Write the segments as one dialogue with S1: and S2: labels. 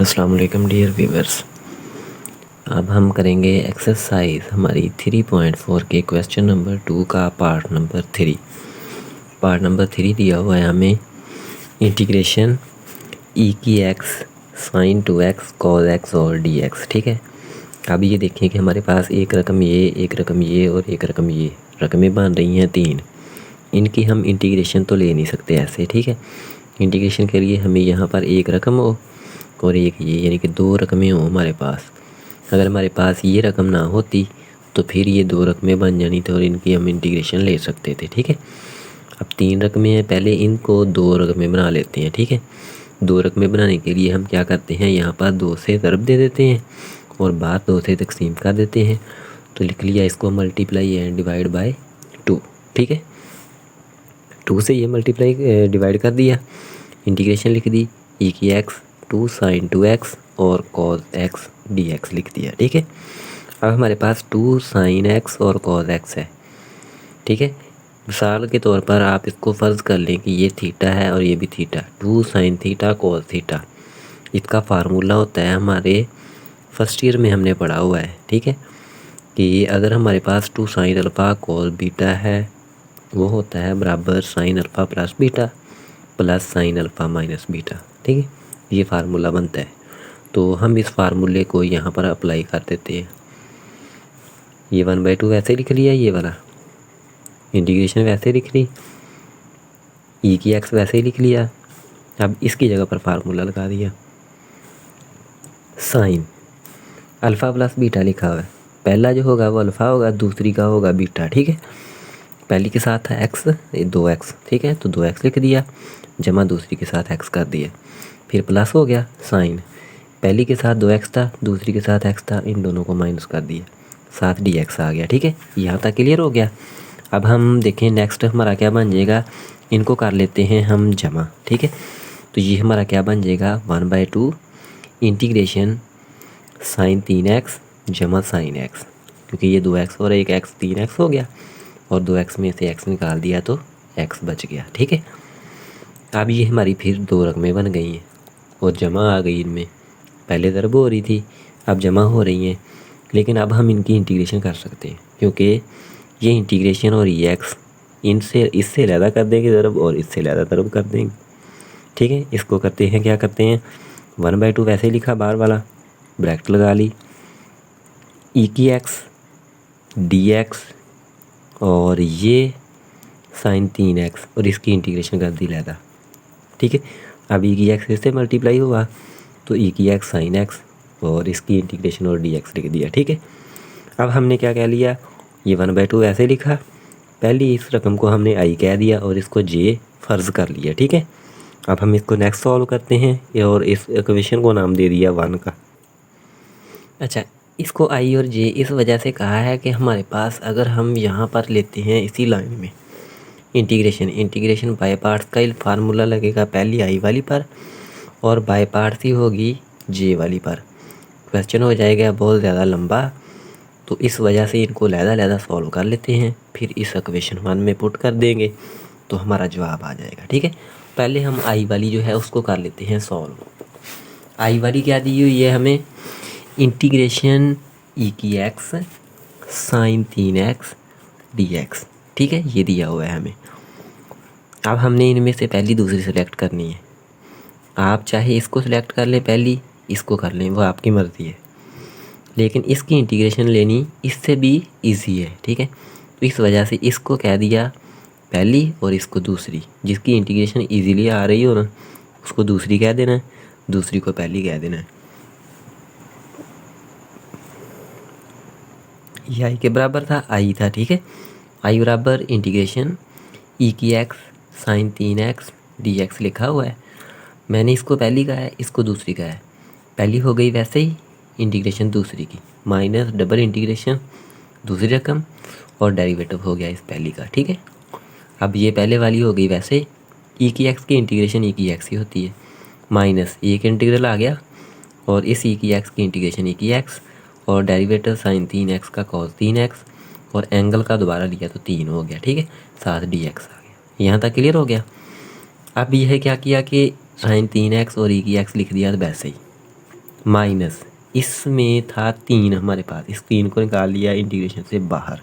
S1: अस्सलाम वालेकुम dear viewers. अब हम करेंगे एक्सरसाइज हमारी 3.4 के क्वेश्चन नंबर 2 का पार्ट नंबर 3। पार्ट नंबर 3 दिया हुआ है हमें इंटीग्रेशन ई की x sine 2x cos x और डी एक्स। ठीक है, अब ये देखें कि हमारे पास एक रकम ये, एक रकम ये और एक रकम ये, रकमें बन रही हैं 3। इनकी हम इंटीग्रेशन तो ले नहीं सकते ऐसे। ठीक है, इंटीग्रेशन के लिए हमें यहाँ पर एक रकम हो और एक ये, यानी कि 2 रकमें हों हमारे पास। अगर हमारे पास ये रकम ना होती तो फिर ये 2 रकमें बन जानी थी और इनकी हम इंटीग्रेशन ले सकते थे। ठीक है, अब 3 रकमें हैं, पहले इनको 2 रकमें बना लेते हैं। ठीक है, 2 रकमें बनाने के लिए हम क्या करते हैं, यहाँ पर 2 से ज़रब दे देते हैं और बाद 2 से तकसीम कर देते हैं। तो लिख लिया इसको मल्टीप्लाई एंड डिवाइड बाय 2। ठीक है, 2 से ये मल्टीप्लाई डिवाइड कर दिया, इंटीग्रेशन लिख दी ई की एक्स 2 साइन 2x और कॉस एक्स डी एक्स लिख दिया। ठीक है, अब हमारे पास 2 साइन एक्स और कॉस एक्स है। ठीक है, मिसाल के तौर पर आप इसको फ़र्ज़ कर लें कि ये थीटा है और ये भी theta, 2 sine theta cos theta. इसका फार्मूला होता है, हमारे फर्स्ट ईयर में हमने पढ़ा हुआ है। ठीक है, कि अगर हमारे पास 2 साइन अल्फ़ा कॉस बीटा है, वो होता है बराबर sine alpha plus beta plus sine alpha minus beta. ठीक है, ये फार्मूला बनता है। तो हम इस फार्मूले को यहाँ पर अप्लाई कर देते हैं। ये 1/2 वैसे लिख लिया, ये वाला इंटीग्रेशन वैसे लिख ली, ई की एक्स वैसे ही लिख लिया। अब इसकी जगह पर फार्मूला लगा दिया, साइन अल्फ़ा प्लस बीटा लिखा हुआ है। पहला जो होगा वो अल्फ़ा होगा, दूसरी का होगा बीटा। ठीक है, पहली के साथ है एक्स, 2x। ठीक है, तो 2x लिख दिया, जमा दूसरी के साथ x कर दिया, फिर प्लस हो गया साइन, पहली के साथ 2x था, दूसरी के साथ x था, इन दोनों को माइनस कर दिया, साथ dx आ गया। ठीक है, यहाँ तक क्लियर हो गया। अब हम देखें नेक्स्ट हमारा क्या बन जाएगा, इनको कर लेते हैं हम जमा। ठीक है, तो ये हमारा क्या बन जाएगा 1/2 इंटीग्रेशन साइन 3x जमा साइन x, क्योंकि ये 2x और एक x 3x हो गया और 2x में से x निकाल दिया तो x बच गया। ठीक है, अब ये हमारी फिर 2 रकमें बन गई हैं और जमा आ गई इनमें। पहले ज़रब हो रही थी, अब जमा हो रही हैं, लेकिन अब हम इनकी इंटीग्रेशन कर सकते हैं, क्योंकि ये इंटीग्रेशन और ये एक्स इनसे इससे ज़्यादा कर देंगे ज़रब और इससे ज़्यादा ज़रब कर देंगे। ठीक है, इसको करते हैं, क्या करते हैं, 1/2 वैसे ही लिखा बार वाला, ब्रैकेट लगा ली, ई की एक्स डी एक्स और ये साइन 3x और इसकी इंटीग्रेशन कर दी लैदा। ठीक है, अब ई की एक्स इससे मल्टीप्लाई हुआ तो ई की एक्स साइन एक्स और इसकी इंटीग्रेशन और डी एक्स लिख दिया। ठीक है, अब हमने क्या कह लिया, ये 1/2 ऐसे लिखा, पहली इस रकम को हमने आई कह दिया और इसको जे फ़र्ज़ कर लिया। ठीक है, अब हम इसको नेक्स्ट सॉल्व करते हैं और इस इक्वेशन को नाम दे दिया 1 का। अच्छा, इसको आई और जे इस वजह से कहा है कि हमारे पास अगर हम यहाँ पर लेते हैं इसी लाइन में इंटीग्रेशन बाय पार्ट्स का फार्मूला लगेगा पहली आई वाली पर और बाय पार्ट्स ही होगी जे वाली पर। क्वेश्चन हो जाएगा बहुत ज़्यादा लंबा, तो इस वजह से इनको लहदा सॉल्व कर लेते हैं, फिर इस इक्वेशन 1 में पुट कर देंगे तो हमारा जवाब आ जाएगा। ठीक है, पहले हम आई वाली जो है उसको कर लेते हैं सॉल्व। आई वाली क्या दी हुई है हमें, इंटीग्रेशन ई की एक्स साइन 3x dx। ठीक है, ये दिया हुआ है हमें। अब हमने इनमें से पहली दूसरी सेलेक्ट करनी है। आप चाहे इसको सिलेक्ट कर लें, पहली इसको कर लें, वो आपकी मर्ज़ी है, लेकिन इसकी इंटीग्रेशन लेनी इससे भी इजी है। ठीक है, तो इस वजह से इसको कह दिया पहली और इसको दूसरी, जिसकी इंटीग्रेशन इजीली आ रही हो ना उसको दूसरी कह देना है, दूसरी को पहली कह देना है। ये आई के बराबर था, आई था। ठीक है, आई बराबर इंटीग्रेशन ई की एक्स साइन 3x dx लिखा हुआ है, मैंने इसको पहली कहा है, इसको दूसरी कहा है, पहली हो गई वैसे ही इंटीग्रेशन दूसरी की माइनस डबल इंटीग्रेशन दूसरी रकम और डेरिवेटिव हो गया इस पहली का। ठीक है, अब ये पहले वाली हो गई वैसे, ई की एक्स की इंटीग्रेशन ई की एक्स ही होती है, माइनस एक इंटीग्रल आ गया और इस ई की एक्स की इंटीग्रेशन ई की एक्स और डेरिवेटिव साइन 3x का कॉस 3x और एंगल का दोबारा लिया तो 3 हो गया। ठीक है, साथ dx आ गया। यहाँ तक क्लियर हो गया। अब यह क्या किया कि साइन 3x और ई की एक्स लिख दिया वैसे ही, माइनस इसमें था 3 हमारे पास, इस 3 को निकाल लिया इंटीग्रेशन से बाहर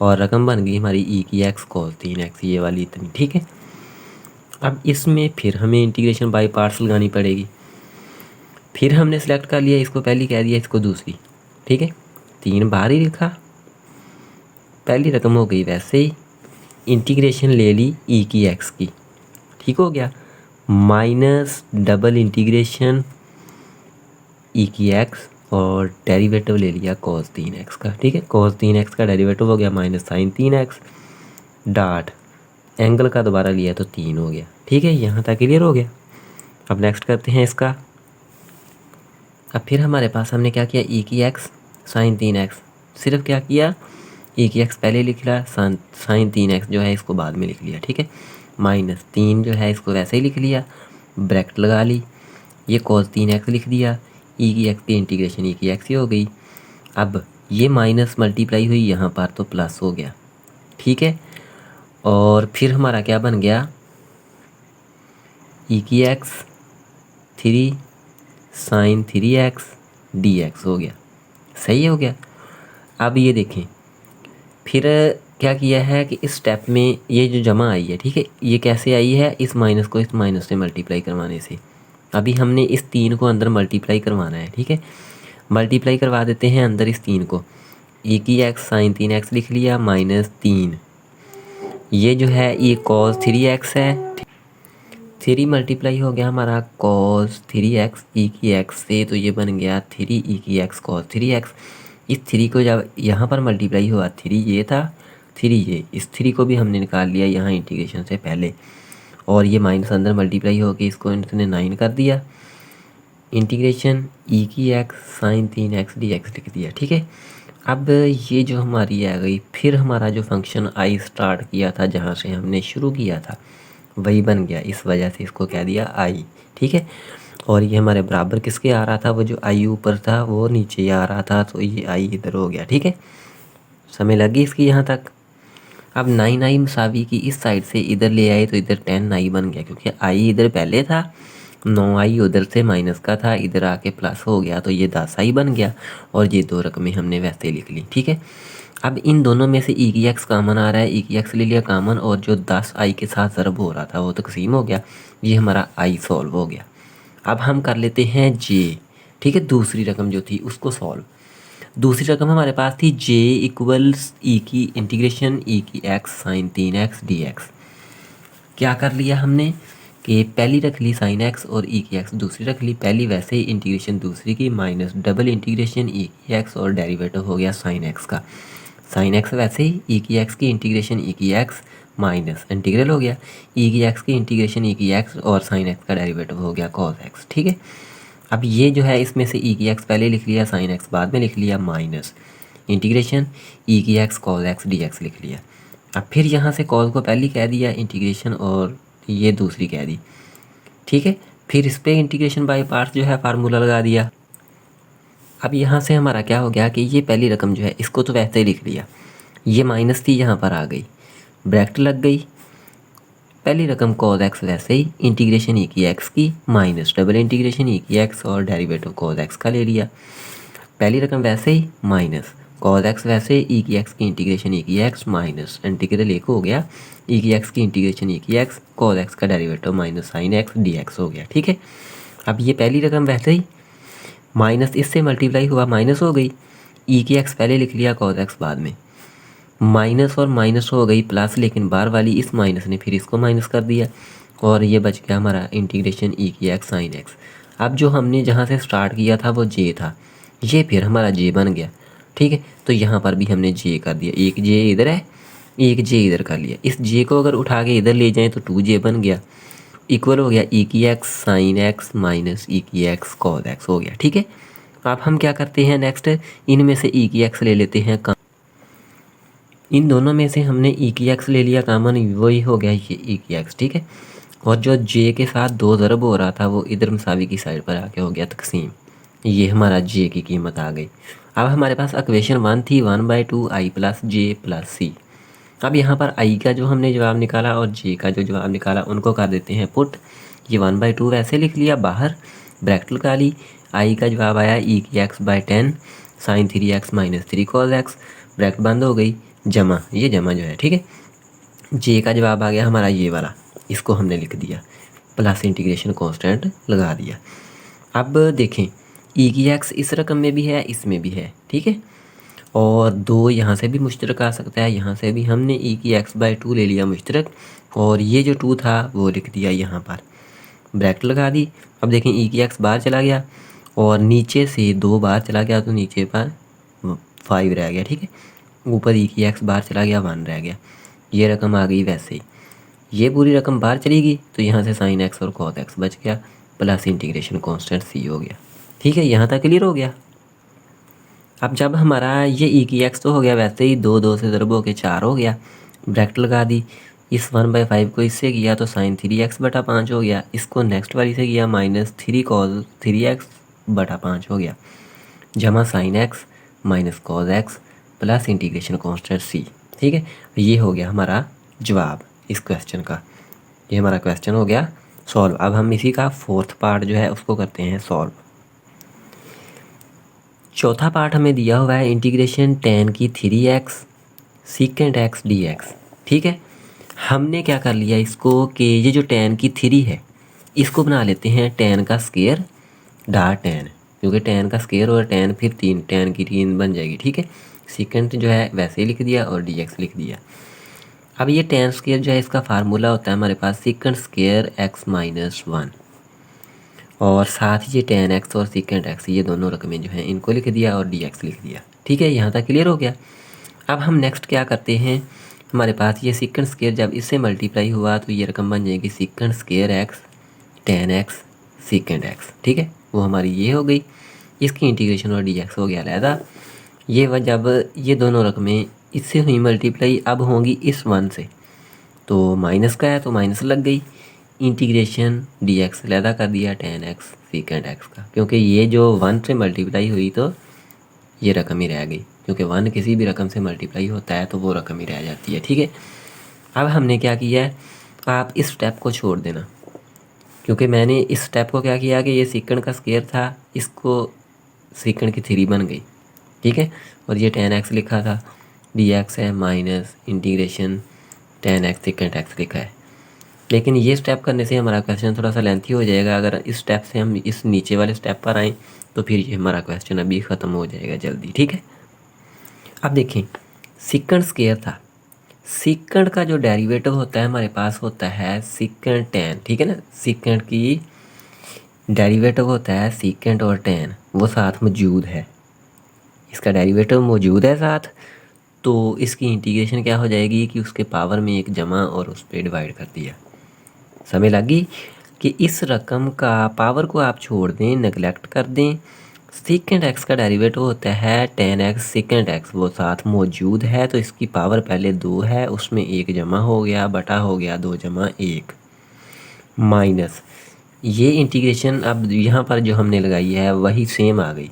S1: और रकम बन गई हमारी ई की एक्स कॉस 3x, ये वाली इतनी, ठीक है। अब इसमें फिर हमें इंटीग्रेशन बाय पार्ट्स लगानी पड़ेगी। फिर हमने सेलेक्ट कर लिया, इसको पहली कह दिया, इसको दूसरी, ठीक है। 3 बाहर ही लिखा, पहली रकम हो गई वैसे ही, इंटीग्रेशन ले ली ई की एक्स की, ठीक हो गया, माइनस डबल इंटीग्रेशन ई की एक्स और डेरिवेटिव ले लिया cos 3x का, ठीक है। cos 3x का डेरिवेटिव हो गया minus sign 3x dot angle का दोबारा लिया तो 3 हो गया, ठीक है। यहाँ तक क्लियर हो गया। अब नेक्स्ट करते हैं इसका। अब फिर हमारे पास हमने क्या किया, ई की एक्स साइन 3x, सिर्फ क्या किया, ई की एक्स पहले लिख लिया, साइन 3x जो है इसको बाद में लिख लिया, ठीक है। माइनस 3 जो है इसको वैसे ही लिख लिया, ब्रैकेट लगा ली, ये cos 3x लिख दिया, ई की एक्स की इंटीग्रेशन ई की एक्स ही हो गई। अब ये माइनस मल्टीप्लाई हुई यहाँ पर तो प्लस हो गया, ठीक है। और फिर हमारा क्या बन गया, ई की एक्स 3 साइन 3x dx हो गया, सही हो गया। अब ये देखें फिर क्या किया है कि इस स्टेप में ये जो जमा आई है, ठीक है, ये कैसे आई है, इस माइनस को इस माइनस से मल्टीप्लाई करवाने से। अभी हमने इस 3 को अंदर मल्टीप्लाई करवाना है, ठीक है। मल्टीप्लाई करवा देते हैं अंदर इस 3 को, ई की एक्स साइन 3x लिख लिया माइनस 3, ये जो है ये cos 3x है, 3 मल्टीप्लाई हो गया हमारा cos 3x ई की एक्स से, तो ये बन गया 3 ई की एक्स cos 3x। इस 3 को जब यहाँ पर मल्टीप्लाई हुआ, 3 ये था, 3 ये, इस 3 को भी हमने निकाल लिया यहाँ इंटीग्रेशन से पहले, और ये माइनस अंदर मल्टीप्लाई हो गई, इसको इसने 9 कर दिया, इंटीग्रेशन ई की एक्स साइन 3x dx लिख दिया, ठीक है। अब ये जो हमारी आ गई, फिर हमारा जो फंक्शन आई स्टार्ट किया था, जहाँ से हमने शुरू किया था वही बन गया, इस वजह से इसको कह दिया आई, ठीक है। और ये हमारे बराबर किसके आ रहा था, वो जो आई ऊपर था वो नीचे आ रहा था, तो ये आई इधर हो गया, ठीक है। समय लगी इसकी यहाँ तक। अब 9 आई मसावी की इस साइड से इधर ले आए तो इधर 10 आई बन गया, क्योंकि आई इधर पहले था, 9 आई उधर से माइनस का था, इधर आके प्लस हो गया, तो ये 10 आई बन गया, और ये 2 रकमें हमने वैसे लिख ली, ठीक है। अब इन दोनों में से ई की एक्स कॉमन आ रहा है, ई की एक्स ले लिया कॉमन, और जो 10 आई के साथ ज़रब हो रहा था वो तकसीम हो गया, ये हमारा आई सॉल्व हो गया। अब हम कर लेते हैं जे, ठीक है, दूसरी रकम जो थी उसको सॉल्व। दूसरी रकम हमारे पास थी जे इक्वल्स ई की इंटीग्रेशन ई की एक्स साइन 3x dx। क्या कर लिया हमने कि पहली रख ली साइन एक्स और ई की एक्स दूसरी रख ली, पहली वैसे ही इंटीग्रेशन दूसरी की, माइनस डबल इंटीग्रेशन ई की एक्स और डेरिवेटिव हो गया साइन एक्स का, साइन एक्स वैसे ही, ई की एक्स की इंटीग्रेशन ई की एक्स माइनस इंटीग्रल हो गया, ई की एक्स की इंटीग्रेशन ई की एक्स और साइन एक्स का डेरिवेटिव हो गया कॉस एक्स, ठीक है। अब ये जो है इसमें से ई की एक्स पहले लिख लिया, साइन एक्स बाद में लिख लिया, माइनस इंटीग्रेशन ई की x cos x D x लिख लिया। अब फिर यहाँ से कॉस को पहली कह दिया इंटीग्रेशन और ये दूसरी कह दी, ठीक है। फिर इस पर इंटीग्रेशन बाय पार्ट्स जो है फार्मूला लगा दिया। अब यहाँ से हमारा क्या हो गया कि ये पहली रकम जो है इसको तो वैसे ही लिख लिया, ये माइनस थी यहाँ पर आ गई, ब्रैकेट लग गई, पहली रकम cos x वैसे ही, इंटीग्रेशन ई की एक्स की माइनस डबल इंटीग्रेशन ई की एक्स और डेरिवेटिव cos x का ले लिया, पहली रकम वैसे ही माइनस cos x वैसे ही, ई की एक्स की इंटीग्रेशन ई की एक्स माइनस इंटीग्रल एक हो गया, ई की एक्स की इंटीग्रेशन ई की एक्स cos x का derivative minus sine x D x हो गया, ठीक है। अब ये पहली रकम वैसे ही माइनस इससे मल्टीप्लाई हुआ माइनस हो गई, ई की एक्स पहले लिख लिया cos x बाद में, माइनस और माइनस हो गई प्लस, लेकिन बार वाली इस माइनस ने फिर इसको माइनस कर दिया, और ये बच गया हमारा इंटीग्रेशन ई की एक्स साइन एक्स। अब जो हमने जहाँ से स्टार्ट किया था वो जे था, ये फिर हमारा जे बन गया, ठीक है। तो यहाँ पर भी हमने जे कर दिया, एक जे इधर है एक जे इधर कर लिया, इस जे को अगर उठा के इधर ले जाएँ तो 2j बन गया, इक्वल हो गया ई की एक्स साइन एक्स माइनस ई की एक्स कॉस एक्स हो गया, ठीक है। अब हम क्या करते हैं नेक्स्ट, इनमें से ई की एक्स ले लेते हैं, इन दोनों में से हमने ई की एक्स ले लिया कॉमन, वही हो गया ये ई की एक्स, ठीक है। और जो जे के साथ 2 ज़रब हो रहा था वो इधर मसावी की साइड पर आके हो गया तकसीम, ये हमारा जे की कीमत आ गई। अब हमारे पास इक्वेशन 1 थी 1/2 आई प्लस जे प्लस सी। अब यहाँ पर आई का जो हमने जवाब निकाला और जे का जो जवाब निकाला उनको कर देते हैं पुट, ये 1/2 वैसे लिख लिया बाहर, ब्रैकेट लगा ली, आई का जवाब आया ई की x by 10 sine 3x minus 3 cos x, bracket बंद हो गई, जमा, ये जमा जो है, ठीक है। जे का जवाब आ गया हमारा ये वाला, इसको हमने लिख दिया, प्लस इंटीग्रेशन कांस्टेंट लगा दिया। अब देखें ई की एक्स इस रकम में भी है, इसमें भी है, ठीक है, और 2 यहाँ से भी मुश्तरक आ सकता है, यहाँ से भी हमने ई की एक्स बाई 2 ले लिया मुश्तरक, और ये जो 2 था वो लिख दिया यहाँ पर, ब्रैकेट लगा दी। अब देखें ई की एक्स बाहर चला गया और नीचे से 2 बाहर चला गया तो नीचे पर 5 रह गया, ठीक है, ऊपर ई की एक्स बाहर चला गया 1 रह गया, ये रकम आ गई वैसे ही। ये पूरी रकम बाहर चली गई तो यहाँ से साइन एक्स और कॉस एक्स बच गया, प्लस इंटीग्रेशन कांस्टेंट सी हो गया, ठीक है, यहाँ तक क्लियर हो गया। अब जब हमारा ये ई की एक्स तो हो गया वैसे ही, 2 2 से ज़रब हो के 4 हो गया, ब्रैकेट लगा दी, इस 1/5 को इससे किया तो साइन 3x/5 हो गया, इसको नेक्स्ट वाली से किया माइनस 3 कॉस 3x/5 हो गया, जमा sine x minus cos x plus integration constant C, ठीक है। ये हो गया हमारा जवाब इस क्वेश्चन का, ये हमारा क्वेश्चन हो गया सॉल्व। अब हम इसी का 4th पार्ट जो है उसको करते हैं सॉल्व। चौथा पार्ट हमें दिया हुआ है इंटीग्रेशन tan की 3x सीकेंट x dx, ठीक है। हमने क्या कर लिया इसको कि ये जो tan की 3 है इसको बना लेते हैं tan का स्केयर डार्ट tan, क्योंकि tan का स्केयर और tan फिर 3, tan की 3 बन जाएगी, ठीक है। सीकेंट जो है वैसे ही लिख दिया और dx लिख दिया। अब ये tan स्केयर जो है इसका फार्मूला होता है हमारे पास सीकेंट स्केयर x माइनस 1, और साथ ही ये tan x और सीकेंट x ये दोनों रकमें जो हैं इनको लिख दिया और dx लिख दिया, ठीक है, यहाँ तक क्लियर हो गया। अब हम नेक्स्ट क्या करते हैं, हमारे पास ये सीकेंट स्केयर जब इससे मल्टीप्लाई हुआ तो ये रकम बन जाएगी secant square x tan x secant x, ठीक है, वो हमारी ये हो गई, इसकी इंटीग्रेशन और dx हो गया अलहदा। ये जब ये दोनों रकमें इससे हुई मल्टीप्लाई अब होंगी इस 1 से, तो माइनस का है तो माइनस लग गई, इंटीग्रेशन dx अलहदा कर दिया tan x सीकेंट x का, क्योंकि ये जो 1 से मल्टीप्लाई हुई तो ये रकम ही रह गई, क्योंकि 1 किसी भी रकम से मल्टीप्लाई होता है तो वो रकम ही रह जाती है, ठीक है। अब हमने क्या किया है, आप इस स्टेप को छोड़ देना, क्योंकि मैंने इस स्टेप को क्या किया कि ये सीकेंट का स्केयर था, इसको सीकेंट की 3 बन गई, ठीक है, और ये tan x लिखा था, dx है minus integration tan x secant x लिखा है। लेकिन ये स्टेप करने से हमारा क्वेश्चन थोड़ा सा लेंथी हो जाएगा, अगर इस स्टेप से हम इस नीचे वाले स्टेप पर आएँ तो फिर ये हमारा क्वेश्चन अभी ख़त्म हो जाएगा जल्दी, ठीक है। अब देखें सीकेंट स्केयर था, सीकेंट का जो डेरिवेटिव होता है हमारे पास होता है सीकेंट tan, ठीक है ना, सीकेंट की डेरिवेटिव होता है सीकेंट और tan, वो साथ मौजूद है, इसका डेरिवेटिव मौजूद है साथ, तो इसकी इंटीग्रेशन क्या हो जाएगी कि उसके पावर में एक जमा और उस पर डिवाइड कर दिया। समझ लगी कि इस रकम का पावर को आप छोड़ दें, नेगलेक्ट कर दें, सीकेंट x का डेरिवेटिव होता है tan x सीकेंट x, वो साथ मौजूद है तो इसकी पावर पहले 2 है, उसमें 1 जमा हो गया, बटा हो गया 2 जमा 1 माइनस ये इंटीग्रेशन अब यहाँ पर जो हमने लगाई है वही सेम आ गई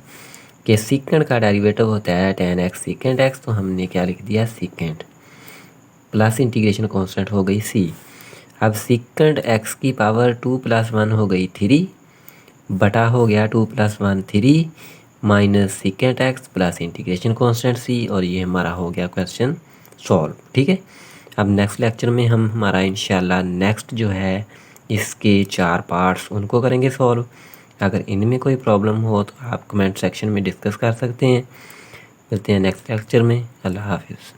S1: कि सीकेंट का डेरिवेटिव होता है tan x सीकेंट x, तो हमने क्या लिख दिया सीकेंट, प्लस इंटीग्रेशन कांस्टेंट हो गई c। अब सीकेंट x की पावर 2 + 1 हो गई 3, बटा हो गया 2 + 1 3 minus secant x plus integration constant c, और ये हमारा हो गया क्वेश्चन सॉल्व, ठीक है। अब नेक्स्ट लेक्चर में हम हमारा इंशाल्लाह नेक्स्ट जो है इसके 4 पार्ट्स उनको करेंगे सॉल्व। अगर इनमें कोई प्रॉब्लम हो तो आप कमेंट सेक्शन में डिस्कस कर सकते हैं। मिलते हैं नेक्स्ट लेक्चर में। अल्लाह हाफिज़।